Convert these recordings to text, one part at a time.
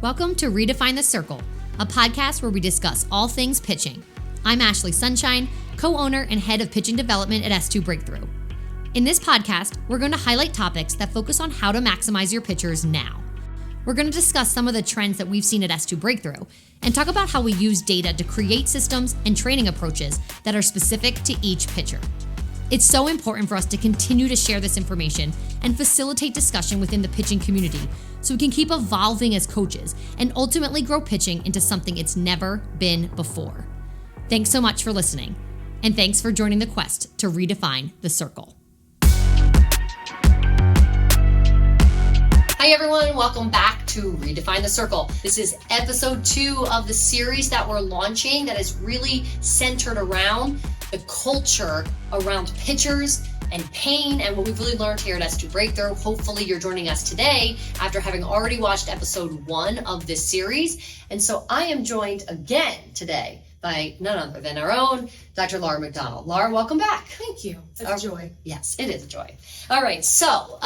Welcome to Redefine the Circle, a podcast where we discuss all things pitching. I'm Ashley Sunshine, co-owner and head of pitching development at S2 Breakthrough. In this podcast, we're going to highlight topics that focus on how to maximize your pitchers now. We're going to discuss some of the trends that we've seen at S2 Breakthrough and talk about how we use data to create systems and training approaches that are specific to each pitcher. It's so important for us to continue to share this information and facilitate discussion within the pitching community so we can keep evolving as coaches and ultimately grow pitching into something it's never been before. Thanks so much for listening, and thanks for joining the quest to redefine the circle. Hi everyone, welcome back to Redefine the Circle. This is episode 2 of the series that we're launching that is really centered around the culture around pitchers and pain and what we've really learned here at S2 Breakthrough. Hopefully you're joining us today after having already watched episode 1 of this series. And so I am joined again today by none other than our own Dr. Laura McDonald. Laura, welcome back. Thank you. It's a joy. Yes, it is a joy. All right, so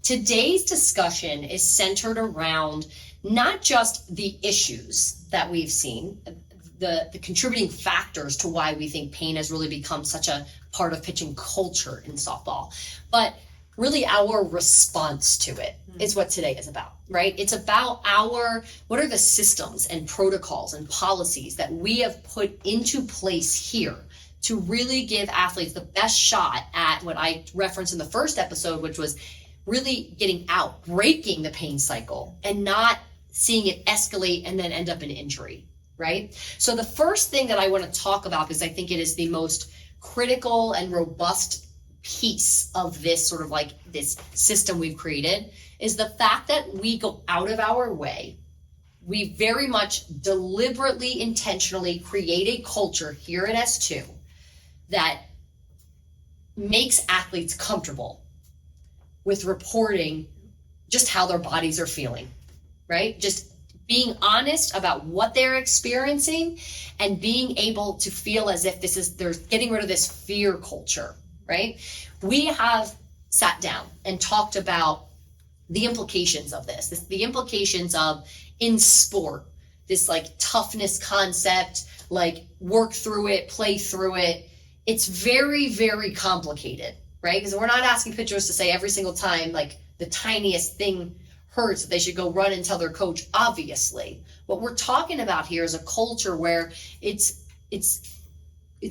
today's discussion is centered around not just the issues that we've seen, the contributing factors to why we think pain has really become such a part of pitching culture in softball, but really our response to it is what today is about, right? It's about what are the systems and protocols and policies that we have put into place here to really give athletes the best shot at what I referenced in the first episode, which was really getting out, breaking the pain cycle and not seeing it escalate and then end up in injury, right? So the first thing that I want to talk about, because I think it is the most critical and robust piece of this sort of like this system we've created, is the fact that we go out of our way. We very much deliberately, intentionally create a culture here at S2 that makes athletes comfortable with reporting just how their bodies are feeling, right? Just being honest about what they're experiencing and being able to feel as if they're getting rid of this fear culture, right? We have sat down and talked about the implications of the implications of in sport, this like toughness concept, like work through it, play through it. It's very, very complicated, right? Because we're not asking pitchers to say every single time, like the tiniest thing hurts, that they should go run and tell their coach, obviously. What we're talking about here is a culture where it's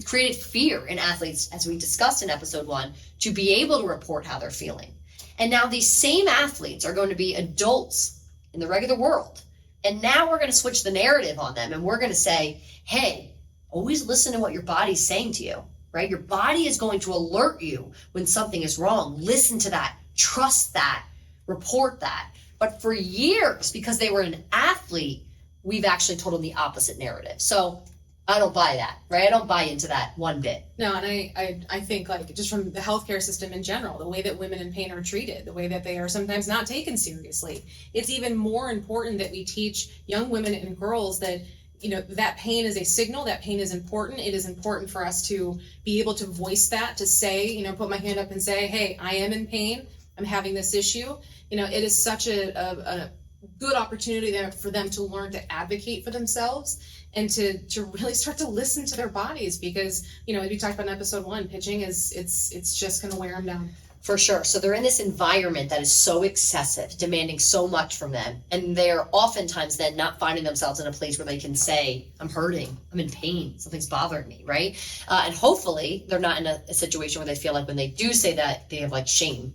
created fear in athletes, as we discussed in episode 1, to be able to report how they're feeling. And now these same athletes are going to be adults in the regular world. And now we're going to switch the narrative on them. And we're going to say, hey, always listen to what your body's saying to you, right? Your body is going to alert you when something is wrong. Listen to that. Trust that. Report that. But for years, because they were an athlete, we've actually told them the opposite narrative. So I don't buy that, right? I don't buy into that one bit. No, and I think like just from the healthcare system in general, the way that women in pain are treated, the way that they are sometimes not taken seriously, it's even more important that we teach young women and girls that, you know, that pain is a signal, that pain is important. It is important for us to be able to voice that, to say, you know, put my hand up and say, hey, I am in pain. I'm having this issue. You know, it is such a good opportunity there for them to learn to advocate for themselves and to really start to listen to their bodies, because, you know, as we talked about in episode 1, pitching it's just going to wear them down. For sure. So they're in this environment that is so excessive, demanding so much from them. And they're oftentimes then not finding themselves in a place where they can say, I'm hurting, I'm in pain, something's bothering me, right? And hopefully they're not in a situation where they feel like when they do say that, they have like shame.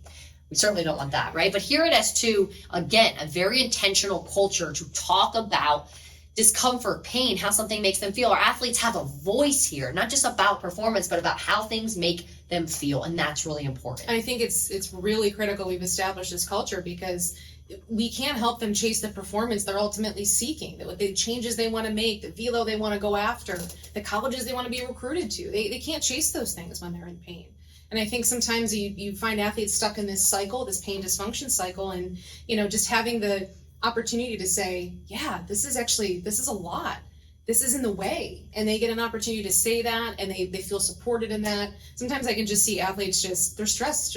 We certainly don't want that, right? But here at S2, again, a very intentional culture to talk about discomfort, pain, how something makes them feel. Our athletes have a voice here, not just about performance, but about how things make them feel. And that's really important. And I think it's really critical we've established this culture, because we can't help them chase the performance they're ultimately seeking, the changes they want to make, the velo they want to go after, the colleges they want to be recruited to. They can't chase those things when they're in pain. And I think sometimes you find athletes stuck in this cycle, this pain dysfunction cycle, and, you know, just having the opportunity to say, yeah, this is a lot. This is in the way. And they get an opportunity to say that, and they feel supported in that. Sometimes I can just see athletes their stress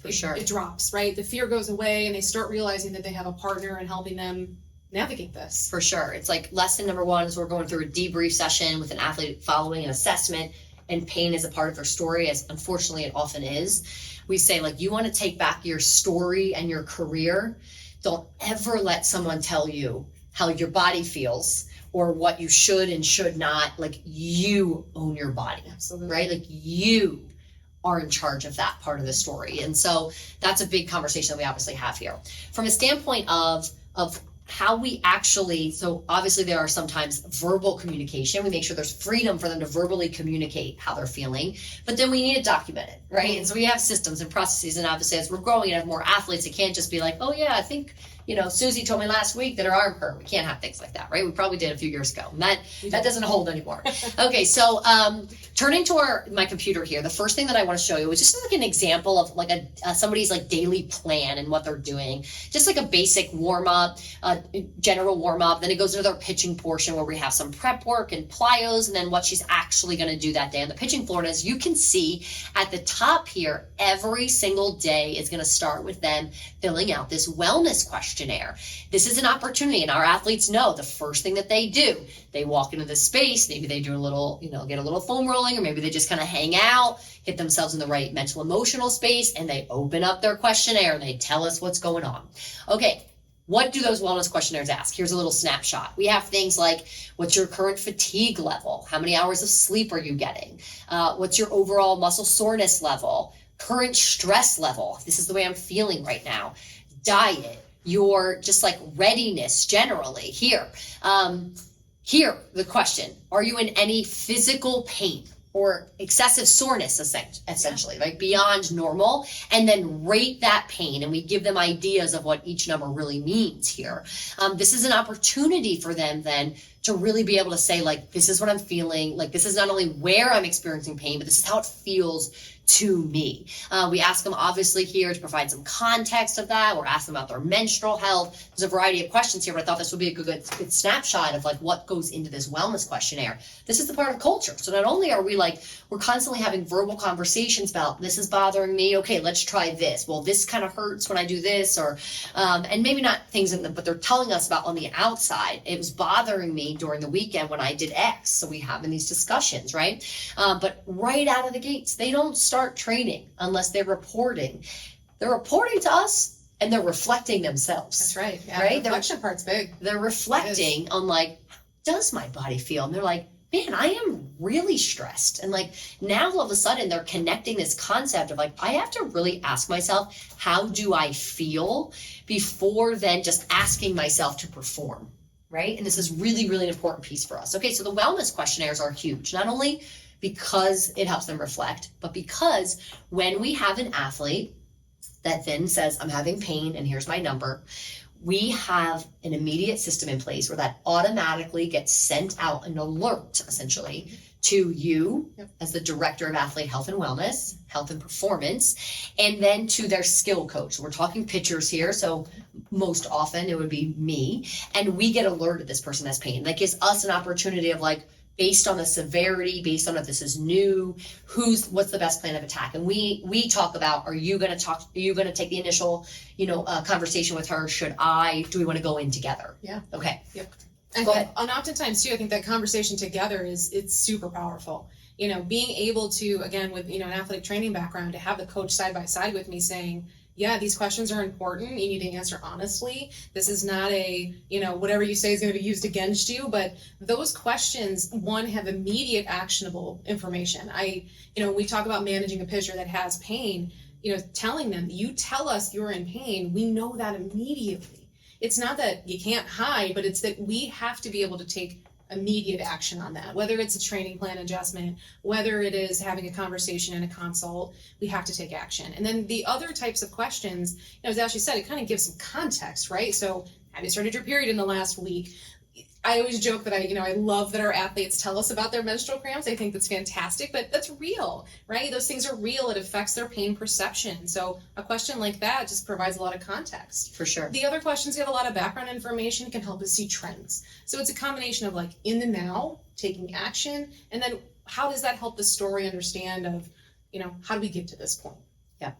For sure. It drops, right? The fear goes away, and they start realizing that they have a partner and helping them navigate this. For sure. It's like lesson number one is we're going through a debrief session with an athlete following an assessment, and pain is a part of their story, as unfortunately it often is. We say, like, you want to take back your story and your career. Don't ever let someone tell you how your body feels or what you should and should not. Like, you own your body. Absolutely. Right? Like, you are in charge of that part of the story. And so that's a big conversation that we obviously have here. From a standpoint of how we actually, so obviously there are sometimes verbal communication. We make sure there's freedom for them to verbally communicate how they're feeling, but then we need to document it, right? And so we have systems and processes, and obviously as we're growing and have more athletes, it can't just be like, oh yeah, I think, Susie told me last week that her arm hurt. We can't have things like that, right? We probably did a few years ago. And that doesn't hold anymore. Okay, so turning to my computer here, the first thing that I want to show you is just like an example of like somebody's like daily plan and what they're doing. Just like a basic warm up, general warm up. Then it goes into their pitching portion where we have some prep work and plyos, and then what she's actually going to do that day on the pitching floor. And as you can see at the top here, every single day is going to start with them filling out this wellness questionnaire. This is an opportunity, and our athletes know the first thing that they do, they walk into this space, maybe they do a little, get a little foam rolling, or maybe they just kind of hang out, get themselves in the right mental emotional space, and they open up their questionnaire and they tell us what's going on. Okay, what do those wellness questionnaires ask? Here's a little snapshot. We have things like, what's your current fatigue level? How many hours of sleep are you getting? What's your overall muscle soreness level? Current stress level. This is the way I'm feeling right now. Diet. Your just like readiness generally here. Here, the question, are you in any physical pain or excessive soreness essentially, like beyond normal? And then rate that pain, and we give them ideas of what each number really means here. This is an opportunity for them then to really be able to say, like, this is what I'm feeling, like this is not only where I'm experiencing pain, but this is how it feels to me. We ask them obviously here to provide some context of that. We're asking about their menstrual health. There's a variety of questions here, but I thought this would be a good snapshot of like what goes into this wellness questionnaire. This is the part of culture. So not only are we like, we're constantly having verbal conversations about this is bothering me. Okay, let's try this. Well, this kind of hurts when I do this, or, and maybe not things in them, but they're telling us about on the outside. It was bothering me during the weekend when I did X. So we have in these discussions, right? But right out of the gates, they don't start training unless they're reporting. They're reporting to us and they're reflecting themselves. That's right. Yeah, right? The reflection part's big. They're reflecting on like, how does my body feel? And they're like, man, I am really stressed. And like now all of a sudden they're connecting this concept of like, I have to really ask myself, how do I feel before then just asking myself to perform, right? And this is really, really an important piece for us. Okay, so the wellness questionnaires are huge. Not only because it helps them reflect, but because when we have an athlete that then says, I'm having pain and here's my number, we have an immediate system in place where that automatically gets sent out an alert, essentially, to you as the director of athlete health and wellness, health and performance, and then to their skill coach. So we're talking pitchers here, so most often it would be me, and we get alerted this person has pain. That gives us an opportunity of like, based on the severity, based on if this is new, what's the best plan of attack? And we talk about, are you going to take the initial, conversation with her? Do we want to go in together? Yeah. Okay. Yep. Go ahead. And oftentimes too, I think that conversation together it's super powerful. Being able to, again, with, an athletic training background, to have the coach side by side with me saying, yeah, these questions are important. You need to answer honestly. This is not a, whatever you say is going to be used against you. But those questions, one, have immediate actionable information. We talk about managing a pitcher that has pain, telling them, you tell us you're in pain. We know that immediately. It's not that you can't hide, but it's that we have to be able to take immediate action on that, whether it's a training plan adjustment, whether it is having a conversation and a consult. We have to take action. And then the other types of questions, as Ashley said, it kind of gives some context, right? So have you started your period in the last week? I always joke that I love that our athletes tell us about their menstrual cramps. I think that's fantastic, but that's real, right? Those things are real. It affects their pain perception. So a question like that just provides a lot of context. For sure. The other questions give a lot of background information, can help us see trends. So it's a combination of like in the now, taking action, and then how does that help the story understand of, how do we get to this point? Yeah.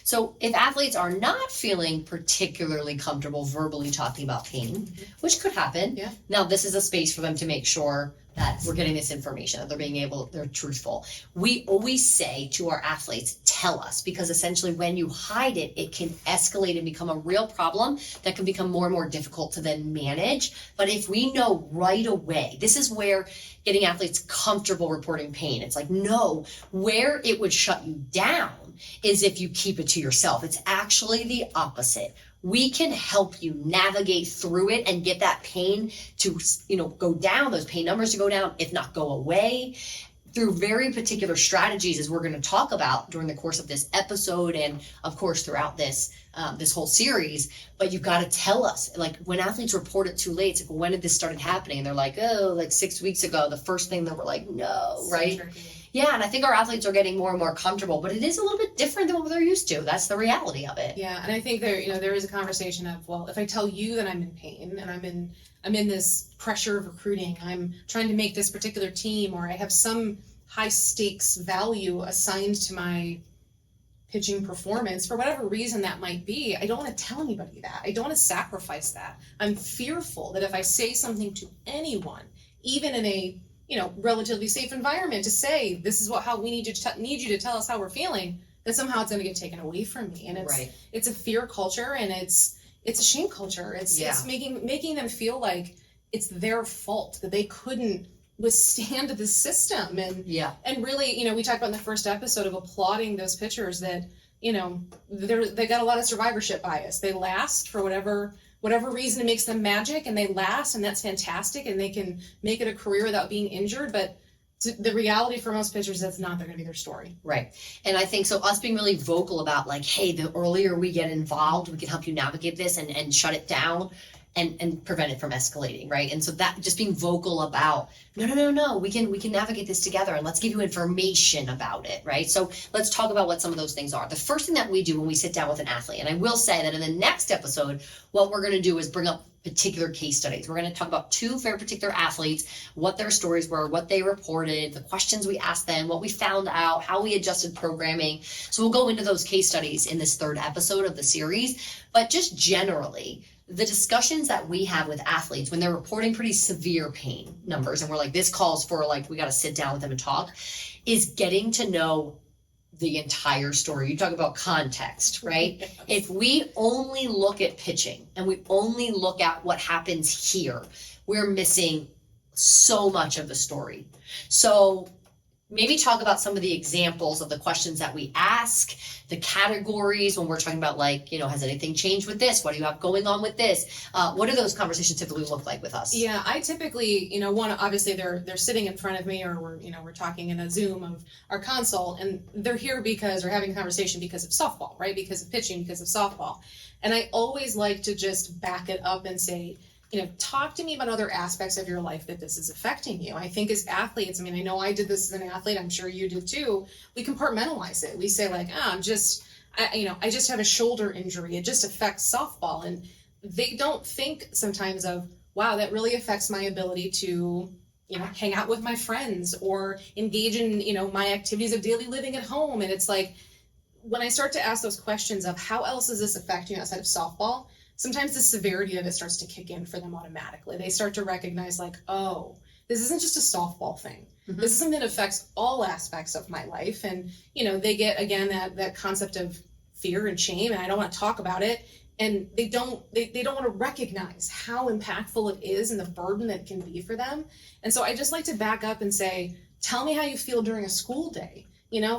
So if athletes are not feeling particularly comfortable verbally talking about pain, which could happen, Yeah. now this is a space for them to make sure that we're getting this information, that they're truthful. We always say to our athletes, tell us, because essentially when you hide it, it can escalate and become a real problem that can become more and more difficult to then manage. But if we know right away, this is where getting athletes comfortable reporting pain. It's like, no, where it would shut you down is if you keep it to yourself. It's actually the opposite. We can help you navigate through it and get that pain to, go down, those pain numbers to go down, if not go away, through very particular strategies, as we're going to talk about during the course of this episode and of course throughout this whole series. But you've got to tell us, like when athletes report it too late, it's like, when did this start happening? And they're like, oh, like 6 weeks ago, the first thing that we're like, no, right? Yeah, and I think our athletes are getting more and more comfortable, but it is a little bit different than what they're used to. That's the reality of it. Yeah, and I think there is a conversation of, well, if I tell you that I'm in pain and I'm in this pressure of recruiting, I'm trying to make this particular team, or I have some high stakes value assigned to my pitching performance, for whatever reason that might be, I don't want to tell anybody that. I don't want to sacrifice that. I'm fearful that if I say something to anyone, even in a relatively safe environment, to say this is how we need you to tell us how we're feeling, that somehow it's going to get taken away from me. And it's a fear culture, and it's a shame culture. It's making them feel like it's their fault that they couldn't withstand the system. And really, we talked about in the first episode of applauding those pitchers that they got a lot of survivorship bias. They last for whatever reason it makes them magic, and they last, and that's fantastic, and they can make it a career without being injured. But the reality for most pitchers, that's not going to be their story. Right. And I think so us being really vocal about like, hey, the earlier we get involved, we can help you navigate this and shut it down and prevent it from escalating, right? And so that just being vocal about, no, we can navigate this together, and let's give you information about it, right? So let's talk about what some of those things are. The first thing that we do when we sit down with an athlete, and I will say that in the next episode, what we're going to do is bring up particular case studies. We're going to talk about 2 very particular athletes, what their stories were, what they reported, the questions we asked them, what we found out, how we adjusted programming. So we'll go into those case studies in this 3rd episode of the series. But just generally, the discussions that we have with athletes when they're reporting pretty severe pain numbers, and we're like, this calls for like, we got to sit down with them and talk, is getting to know the entire story. You talk about context, right? If we only look at pitching and we only look at what happens here, we're missing so much of the story. So maybe talk about some of the examples of the questions that we ask, the categories when we're talking about like, has anything changed with this? What do you have going on with this? What do those conversations typically look like with us? Yeah, I typically, obviously they're sitting in front of me, or we're talking in a Zoom of our consult, and they're here because we're having a conversation because of softball, right? Because of pitching, because of softball. And I always like to just back it up and say, talk to me about other aspects of your life that this is affecting you. I think as athletes, I know I did this as an athlete, I'm sure you did too, we compartmentalize it. We say like, I just have a shoulder injury. It just affects softball. And they don't think sometimes of, wow, that really affects my ability to, hang out with my friends or engage in, my activities of daily living at home. And it's like, when I start to ask those questions of how else is this affecting you outside of softball, sometimes the severity of it starts to kick in for them automatically. They start to recognize like, oh, this isn't just a softball thing. Mm-hmm. This is something that affects all aspects of my life. And, they get, again, that concept of fear and shame, and I don't want to talk about it. And they don't want to recognize how impactful it is and the burden that it can be for them. And so I just like to back up and say, tell me how you feel during a school day.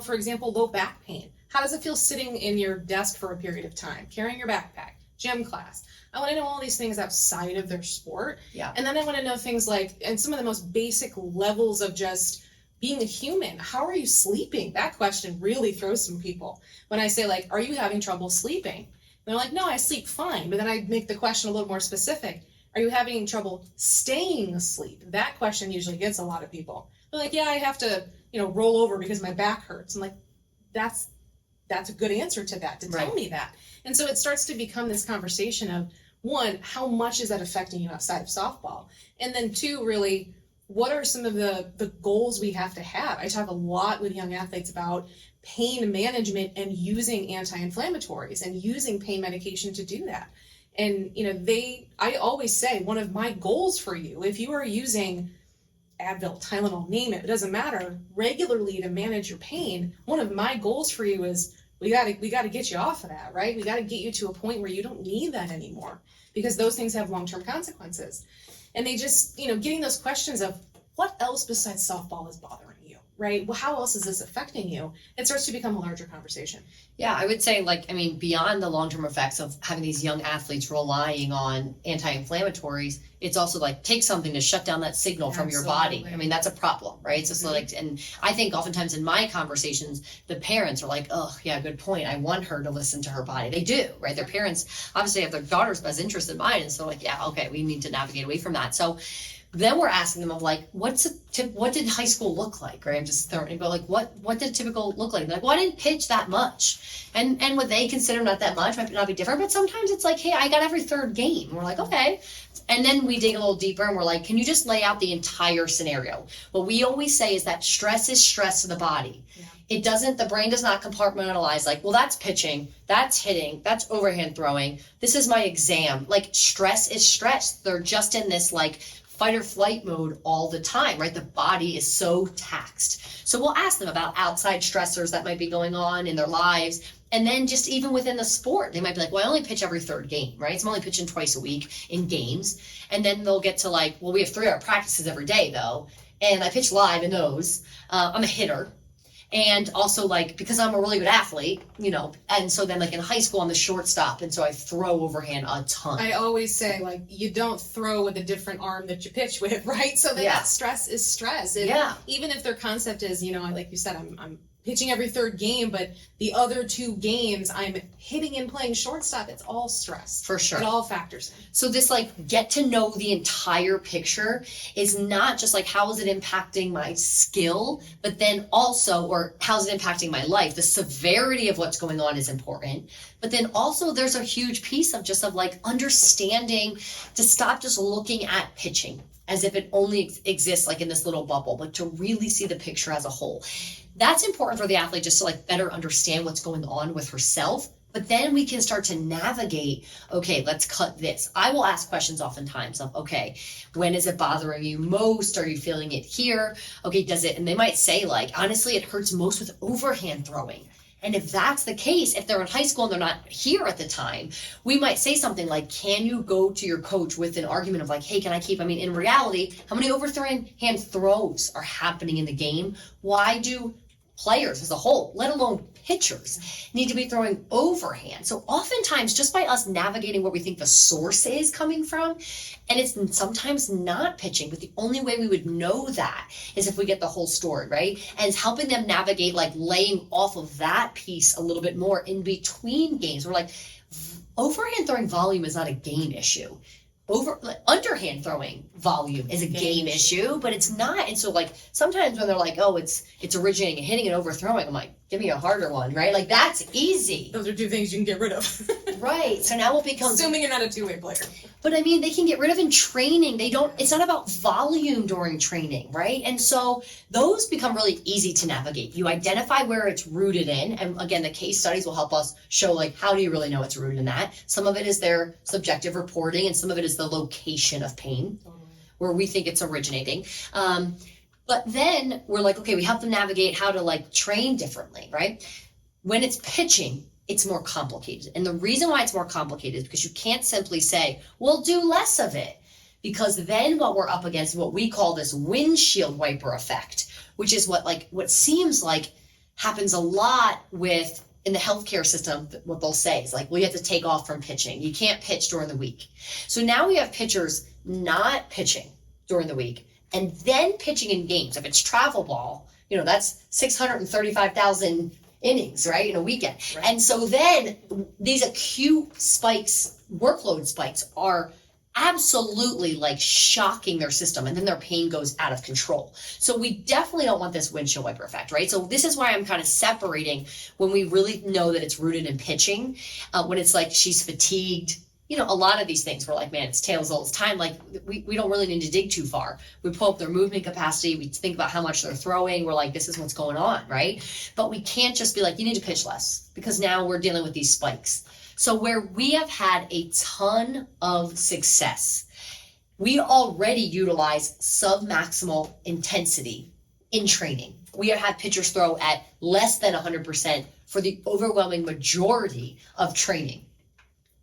For example, low back pain. How does it feel sitting in your desk for a period of time, carrying your backpack? Gym class. I want to know all these things outside of their sport. Yeah. And then I want to know things like, and some of the most basic levels of just being a human. How are you sleeping? That question really throws some people. When I say like, are you having trouble sleeping? And they're like, no, I sleep fine. But then I make the question a little more specific. Are you having trouble staying asleep? That question usually gets a lot of people. They're like, yeah, I have to, roll over because my back hurts. I'm like, that's a good answer to that, to tell me that. And so it starts to become this conversation of, 1, how much is that affecting you outside of softball? And then 2, really, what are some of the goals we have to have? I talk a lot with young athletes about pain management and using anti-inflammatories and using pain medication to do that. And, I always say one of my goals for you, if you are using Advil, Tylenol, name it doesn't matter, regularly to manage your pain, one of my goals for you is we got to get you off of that, right? We got to get you to a point where you don't need that anymore, because those things have long-term consequences. And they just, getting those questions of what else besides softball is bothering you, right? Well, how else is this affecting you? It starts to become a larger conversation. Yeah, I would say beyond the long-term effects of having these young athletes relying on anti-inflammatories, it's also take something to shut down that signal from your body. I mean, that's a problem, right? Mm-hmm. And I think oftentimes in my conversations, the parents are like, oh yeah, good point. I want her to listen to her body. They do, right? Their parents obviously have their daughter's best interest in mind. And so yeah, okay, we need to navigate away from that. So then we're asking them of what did high school look like, right? I'm just throwing and go what did typical look like? They're like, well, I didn't pitch that much. And what they consider not that much might not be different, but sometimes it's hey, I got every third game. And we're like, okay. And then we dig a little deeper and we're like, can you just lay out the entire scenario? What we always say is that stress is stress to the body. Yeah. The brain does not compartmentalize well, that's pitching, that's hitting, that's overhand throwing. This is my exam. Stress is stress. They're just in this fight or flight mode all the time, right? The body is so taxed. So we'll ask them about outside stressors that might be going on in their lives. And then just even within the sport, they might be well, I only pitch every third game, right? So I'm only pitching twice a week in games. And then they'll get to well, we have 3-hour practices every day though. And I pitch live in those. I'm a hitter. And also because I'm a really good athlete, and so then in high school I'm the shortstop, and so I throw overhand a ton. I always say you don't throw with a different arm that you pitch with, right? So that stress is stress. Even if their concept is, like you said, I'm pitching every third game, but the other 2 games I'm hitting and playing shortstop, it's all stress. For sure. It all factors in. So this get to know the entire picture is not just how is it impacting my skill, but then also, or how's it impacting my life? The severity of what's going on is important. But then also there's a huge piece of understanding to stop just looking at pitching as if it only exists in this little bubble, but to really see the picture as a whole. That's important for the athlete just to better understand what's going on with herself. But then we can start to navigate, okay, let's cut this. I will ask questions oftentimes of, okay, when is it bothering you most? Are you feeling it here? Okay, does it? And they might say honestly, it hurts most with overhand throwing. And if that's the case, if they're in high school and they're not here at the time, we might say something can you go to your coach with an argument of hey, can I keep, in reality, how many overhand throws are happening in the game? Why do players as a whole, let alone pitchers, need to be throwing overhand? So oftentimes, just by us navigating where we think the source is coming from, and it's sometimes not pitching, but the only way we would know that is if we get the whole story, right? And it's helping them navigate, laying off of that piece a little bit more in between games. We're overhand throwing volume is not a game issue. Underhand throwing volume is a game issue, but it's not. And so sometimes when they're oh, it's originating and hitting and overthrowing, I'm give me a harder one, right? That's easy. Those are 2 things you can get rid of. Right. So now it becomes, assuming you're not a 2-way player. But they can get rid of in training. It's not about volume during training, right? And so those become really easy to navigate. You identify where it's rooted in. And again, the case studies will help us show how do you really know it's rooted in that? Some of it is their subjective reporting, and some of it is the location of pain, where we think it's originating. But then we're okay, we help them navigate how to train differently, right? When it's pitching, it's more complicated. And the reason why it's more complicated is because you can't simply say, well, do less of it. Because then what we're up against is what we call this windshield wiper effect, which is what seems happens a lot in the healthcare system. What they'll say is well, you have to take off from pitching. You can't pitch during the week. So now we have pitchers not pitching during the week and then pitching in games. If it's travel ball, that's 635,000 innings, right, in a weekend. Right. And so then these acute spikes, workload spikes, are absolutely shocking their system, and then their pain goes out of control. So we definitely don't want this windshield wiper effect, right? So this is why I'm kind of separating when we really know that it's rooted in pitching, when it's she's fatigued, a lot of these things we're like, man, it's tails all this time. Like we don't really need to dig too far. We pull up their movement capacity. We think about how much they're throwing. We're like, this is what's going on, right? But we can't just be like, you need to pitch less, because now we're dealing with these spikes. So where we have had a ton of success, we already utilize submaximal intensity in training. We have had pitchers throw at less than 100% for the overwhelming majority of training.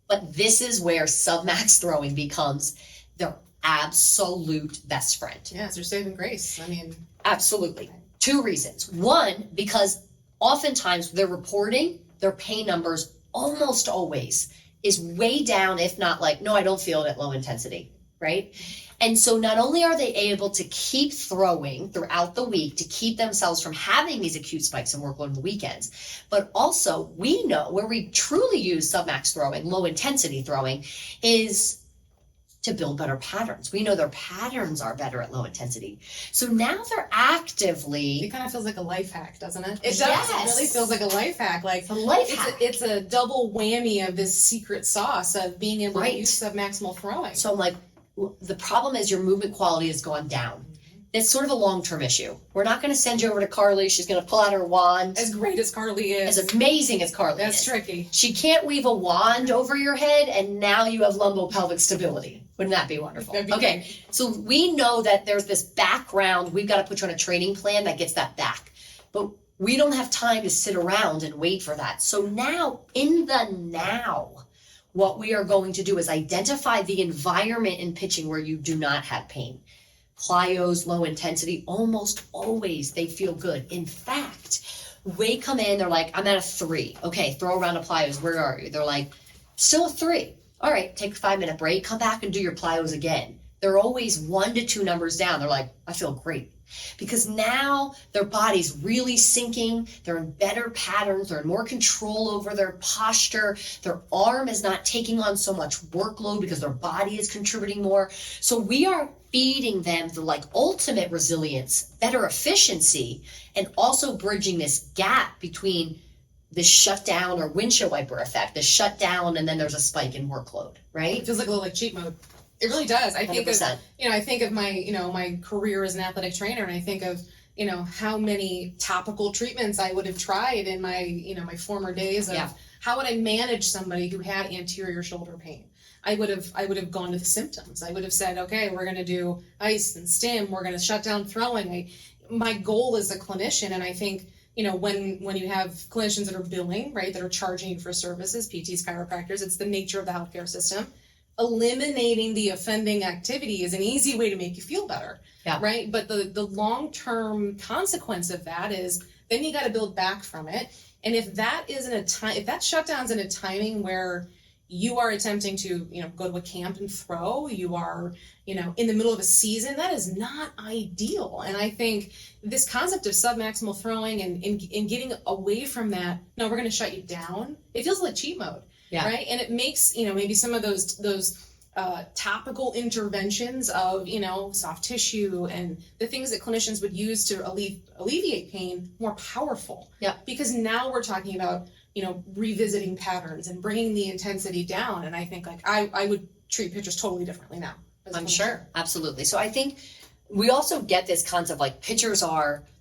But this is where submax throwing becomes their absolute best friend. Yeah, it's their saving grace. I mean, absolutely. 2 reasons. 1, because oftentimes they're reporting their pain numbers almost always is way down, if not like, no, I don't feel it at low intensity, right? And so not only are they able to keep throwing throughout the week to keep themselves from having these acute spikes in workload on the weekends, but also we know where we truly use submax throwing, low intensity throwing, is to build better patterns. We know their patterns are better at low intensity. So now they're actively... It kind of feels like a life hack, doesn't it? It does. Yes. It really feels like a life hack. Like a life hack. It's a double whammy of this secret sauce of being able to use submaximal throwing. So I'm like, the problem is your movement quality has gone down. It's sort of a long-term issue. We're not going to send you over to Carly. She's going to pull out her wand. As great as Carly is. As amazing as Carly is. That's tricky. She can't weave a wand over your head, and now you have lumbopelvic stability. Wouldn't that be wonderful? That'd be okay, great. So we know that there's this background. We've got to put you on a training plan that gets that back. But we don't have time to sit around and wait for that. So now, in the now, what we are going to do is identify the environment in pitching where you do not have pain. Plyos, low intensity, almost always they feel good. In fact, they come in, they're like, I'm at a 3. Okay, throw around a plyos. Where are you? They're like, still a 3. All right, take a 5-minute break. Come back and do your plyos again. They're always 1 to 2 numbers down. They're like, I feel great. Because now their body's really sinking, they're in better patterns, they're in more control over their posture, their arm is not taking on so much workload because their body is contributing more. So we are feeding them the like ultimate resilience, better efficiency, and also bridging this gap between the shutdown or windshield wiper effect, the shutdown and then there's a spike in workload, right? It feels like a little like cheat mode. It really does. I think 100%. of, I think of my, my career as an athletic trainer, and I think of, how many topical treatments I would have tried in my, my former days of how would I manage somebody who had anterior shoulder pain. I would have gone to the symptoms. I would have said, okay, we're going to do ice and stim. We're going to shut down throwing. My goal as a clinician, and I think, when you have clinicians that are billing, right, that are charging you for services, PTs, chiropractors, it's the nature of the healthcare system. Eliminating the offending activity is an easy way to make you feel better, right? But the long-term consequence of that is then you got to build back from it. And if that shutdown's in a timing where you are attempting to, go to a camp and throw, you are, in the middle of a season, that is not ideal. And I think this concept of submaximal throwing and getting away from that, no, we're going to shut you down. It feels like cheat mode. Yeah. Right. And it makes, maybe some of those topical interventions of, soft tissue and the things that clinicians would use to alleviate pain more powerful. Yeah. Because now we're talking about, revisiting patterns and bringing the intensity down. And I think I would treat pitchers totally differently now. I'm sure. Absolutely. So I think we also get this concept like pitchers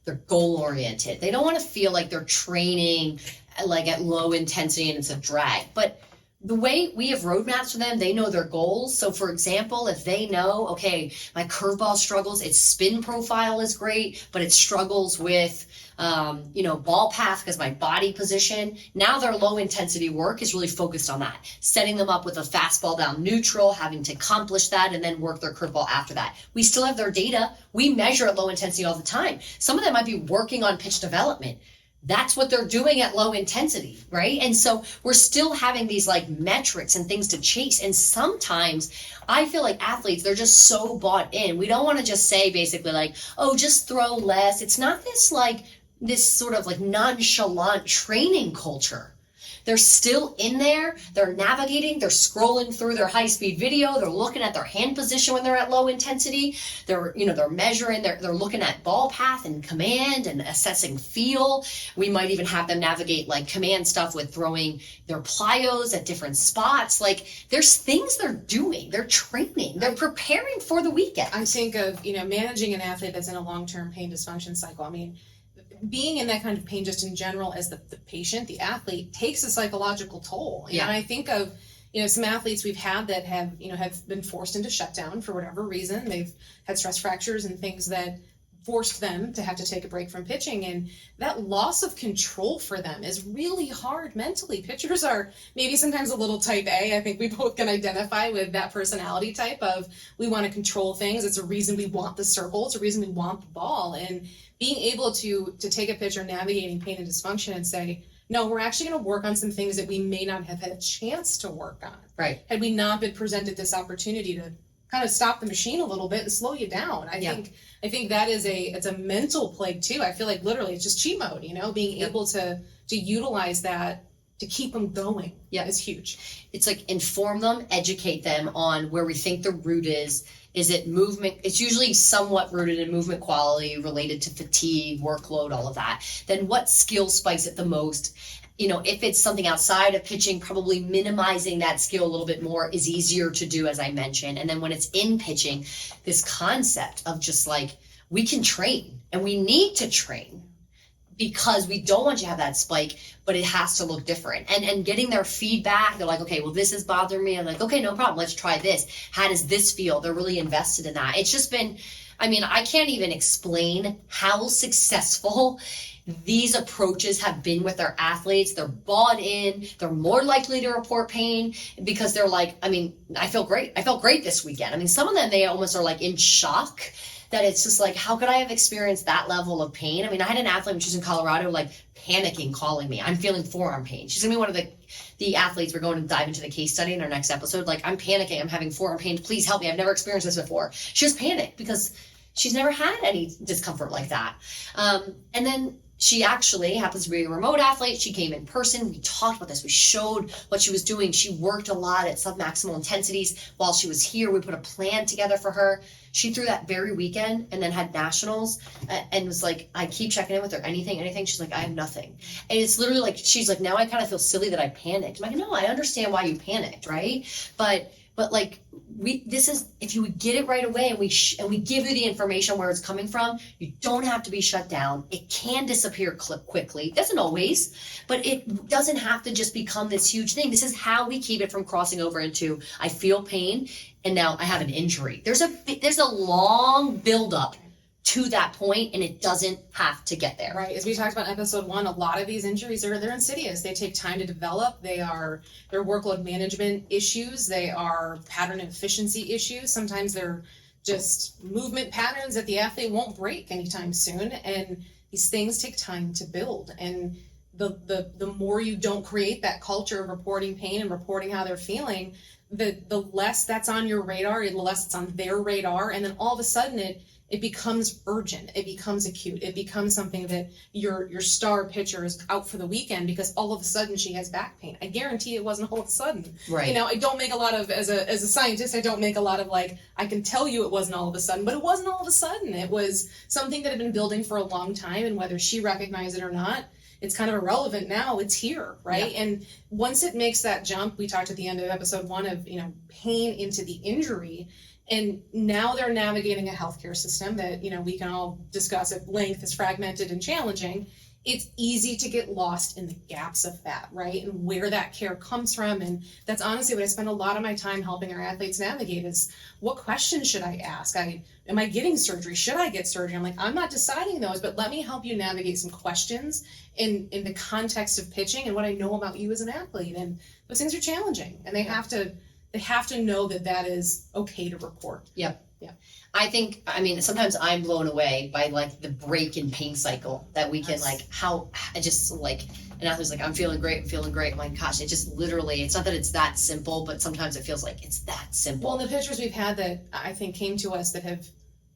they're goal oriented. They don't want to feel like they're training like at low intensity and it's a drag. But the way we have roadmaps for them, they know their goals. So for example, if they know, okay, my curveball struggles, its spin profile is great, but it struggles with, ball path because my body position. Now their low intensity work is really focused on that, setting them up with a fastball down neutral, having to accomplish that and then work their curveball after that. We still have their data. We measure at low intensity all the time. Some of them might be working on pitch development. That's what they're doing at low intensity, right? And so we're still having these like metrics and things to chase. And sometimes I feel like athletes, they're just so bought in. We don't want to just say basically like, oh, just throw less. It's not this sort of like nonchalant training culture. they're still in there, they're navigating, they're scrolling through their high-speed video, they're looking at their hand position when they're at low intensity, they're measuring, they're looking at ball path and command and assessing feel. We might even have them navigate like command stuff with throwing their plyos at different spots. Like there's things they're doing, they're training, they're preparing for the weekend. I think of, managing an athlete that's in a long-term pain dysfunction cycle. I mean, being in that kind of pain just in general as the patient, the athlete, takes a psychological toll. And I think of, some athletes we've had that have been forced into shutdown for whatever reason. They've had stress fractures and things that forced them to have to take a break from pitching, and that loss of control for them is really hard mentally. Pitchers are maybe sometimes a little type A. I think we both can identify with that personality type of, we want to control things. It's a reason we want the circle. It's a reason we want the ball. And being able to take a pitcher navigating pain and dysfunction and say, no, we're actually going to work on some things that we may not have had a chance to work on. Right. Had we not been presented this opportunity to kind of stop the machine a little bit and slow you down. I think that it's a mental plague too. I feel like literally it's just cheat mode, being able to utilize that to keep them going is huge. It's like inform them, educate them on where we think the root is. Is it movement? It's usually somewhat rooted in movement quality, related to fatigue, workload, all of that. Then what skill spikes it the most? If it's something outside of pitching, probably minimizing that skill a little bit more is easier to do, as I mentioned. And then when it's in pitching, this concept of just like, we can train and we need to train because we don't want you to have that spike, but it has to look different. And getting their feedback, they're like, okay, well, this is bothering me. I'm like, okay, no problem. Let's try this. How does this feel? They're really invested in that. It's just been, I can't even explain how successful these approaches have been with their athletes. They're bought in. They're more likely to report pain because they're like, I feel great. I felt great this weekend. Some of them, they almost are like in shock that it's just like, how could I have experienced that level of pain? I had an athlete when she was in Colorado, like panicking, calling me. I'm feeling forearm pain. She's gonna be one of the athletes. We're going to dive into the case study in our next episode. Like, I'm panicking. I'm having forearm pain. Please help me. I've never experienced this before. She was panicked because she's never had any discomfort like that. And then she actually happens to be a remote athlete. She came in person. We talked about this. We showed what she was doing. She worked a lot at submaximal intensities while she was here. We put a plan together for her. She threw that very weekend and then had nationals and was like, I keep checking in with her. Anything. She's like, I have nothing. And it's literally like, she's like, now I kind of feel silly that I panicked. I'm like, no, I understand why you panicked, right? But like, if you would get it right away and we give you the information where it's coming from, you don't have to be shut down. It can disappear quickly. It doesn't always, but it doesn't have to just become this huge thing. This is how we keep it from crossing over into, I feel pain and now I have an injury. There's a long buildup to that point, and it doesn't have to get there. Right. As we talked about in episode 1, a lot of these injuries they're insidious. They take time to develop. They're workload management issues. They are pattern efficiency issues. Sometimes they're just movement patterns that the athlete won't break anytime soon. And these things take time to build. And the more you don't create that culture of reporting pain and reporting how they're feeling, the less that's on your radar, the less it's on their radar. And then all of a sudden it becomes urgent. It becomes acute. It becomes something that your star pitcher is out for the weekend because all of a sudden she has back pain. I guarantee it wasn't all of a sudden. Right. I don't make a lot of, as a scientist, I don't make a lot of like, I can tell you it wasn't all of a sudden, but it wasn't all of a sudden. It was something that had been building for a long time, and whether she recognized it or not, it's kind of irrelevant now. It's here, right? Yeah. And once it makes that jump, we talked at the end of episode 1 of, pain into the injury. And now they're navigating a healthcare system that, we can all discuss at length is fragmented and challenging. It's easy to get lost in the gaps of that, right? And where that care comes from. And that's honestly what I spend a lot of my time helping our athletes navigate is, what questions should I ask? Am I getting surgery? Should I get surgery? I'm like, I'm not deciding those, but let me help you navigate some questions in the context of pitching and what I know about you as an athlete. And those things are challenging, and they have to know that is okay to report. Yep. Yeah. I think, sometimes I'm blown away by like the break in pain cycle that we can how I just like, an athlete's like, I'm feeling great. I'm like, gosh, it just literally, it's not that it's that simple, but sometimes it feels like it's that simple. Well, the pitchers we've had that I think came to us that have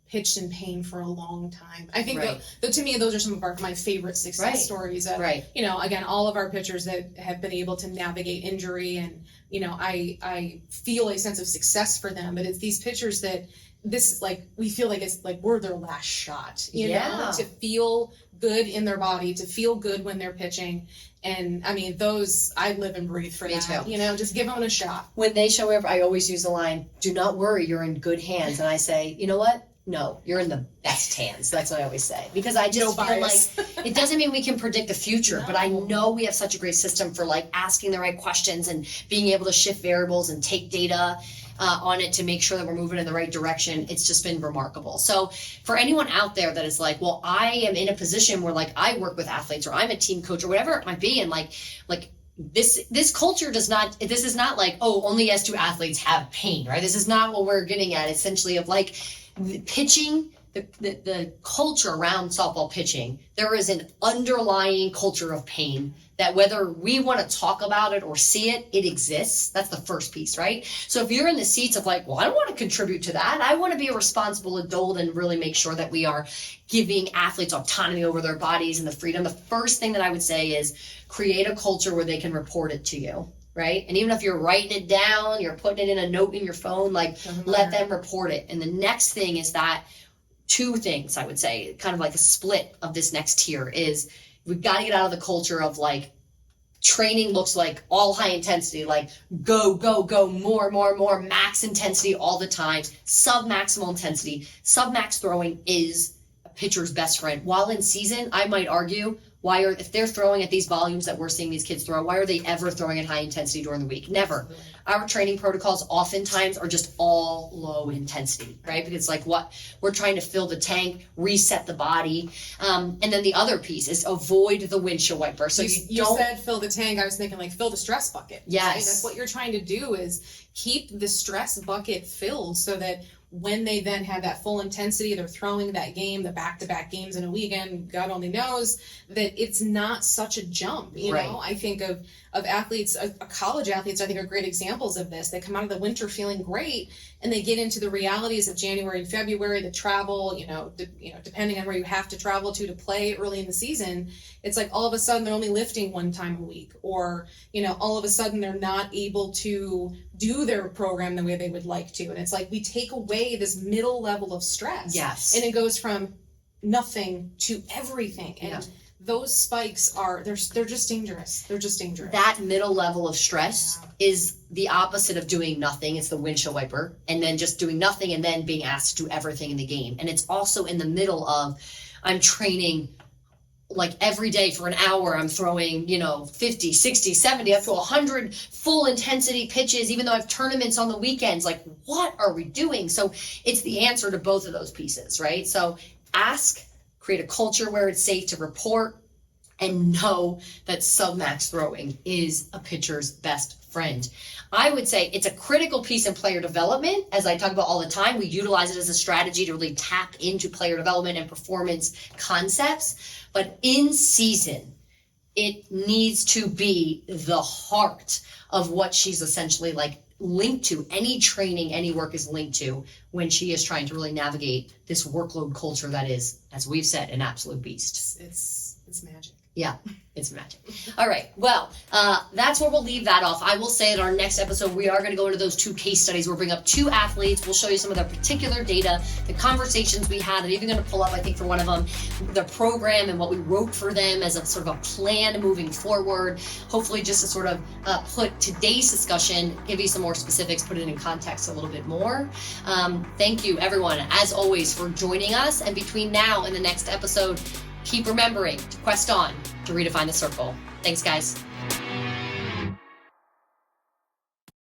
pitched in pain for a long time. I think Right. to me, those are some of my favorite success Right. stories of, Right. again, all of our pitchers that have been able to navigate injury, and, I feel a sense of success for them, but it's these pitchers that this is like, we feel like it's like we're their last shot, Yeah. to feel good in their body, to feel good when they're pitching. And I mean, those, I live and breathe for Me that, too. just give them a shot. When they show up, I always use the line, "Do not worry, you're in good hands." And I say, you know what? No, you're in the best hands. That's what I always say. Because I just No feel bias. like it doesn't mean we can predict the future, but I No. know we have such a great system for like asking the right questions and being able to shift variables and take data on it to make sure that we're moving in the right direction. It's just been remarkable. So for anyone out there that is like, well, I am in a position where like I work with athletes or I'm a team coach or whatever it might be, and like this culture does not, this is not like, oh, only yes to athletes have pain, right? This is not what we're getting at, essentially, of like the pitching, the culture around softball pitching. There is an underlying culture of pain that whether we want to talk about it or see it, it exists. That's the first piece, right? So if you're in the seats of like, well, I don't want to contribute to that. I want to be a responsible adult and really make sure that we are giving athletes autonomy over their bodies and the freedom. The first thing that I would say is create a culture where they can report it to you, right? And even if you're writing it down, you're putting it in a note in your phone, like let them report it. And the next thing is that two things I would say, kind of like a split of this next tier, is we've got to get out of the culture of like training looks like all high intensity, like go, more, max intensity all the time, submaximal intensity. Submax throwing is a pitcher's best friend. While in season, I might argue, if they're throwing at these volumes that we're seeing these kids throw, why are they ever throwing at high intensity during the week? Never. Our training protocols oftentimes are just all low intensity, right? Because it's like what we're trying to fill the tank, reset the body. And then the other piece is avoid the windshield wiper. So you said fill the tank. I was thinking like fill the stress bucket. Yes. Right? That's what you're trying to do, is keep the stress bucket filled so that when they then have that full intensity, they're throwing that game, the back-to-back games in a weekend, God only knows, that it's not such a jump. Right. I think of athletes, college athletes, I think are great examples of this. They come out of the winter feeling great, and they get into the realities of January and February, the travel, depending on where you have to travel to play early in the season. It's like all of a sudden they're only lifting one time a week, or, all of a sudden they're not able to do their program the way they would like to. And it's like we take away this middle level of stress. Yes. And it goes from nothing to everything. And Yeah. those spikes they're just dangerous. They're just dangerous. That middle level of stress is the opposite of doing nothing. It's the windshield wiper, and then just doing nothing and then being asked to do everything in the game. And it's also in the middle of, I'm training like every day for an hour, I'm throwing, 50, 60, 70, up to 100 full intensity pitches, even though I have tournaments on the weekends. Like, what are we doing? So it's the answer to both of those pieces, right? So ask, create a culture where it's safe to report, and know that submax throwing is a pitcher's best friend. I would say it's a critical piece in player development. As I talk about all the time, we utilize it as a strategy to really tap into player development and performance concepts. But in season, it needs to be the heart of what she's essentially like linked to. Any training, any work is linked to when she is trying to really navigate this workload culture that is, as we've said, an absolute beast. It's magic. Yeah, it's magic. All right. Well, that's where we'll leave that off. I will say in our next episode, we are going to go into those two case studies. We'll bring up two athletes. We'll show you some of their particular data, the conversations we had. I'm even going to pull up, I think, for one of them, the program and what we wrote for them as a sort of a plan moving forward. Hopefully just to sort of put today's discussion, give you some more specifics, put it in context a little bit more. Thank you, everyone, as always, for joining us. And between now and the next episode, keep remembering to quest on to redefine the circle. Thanks, guys.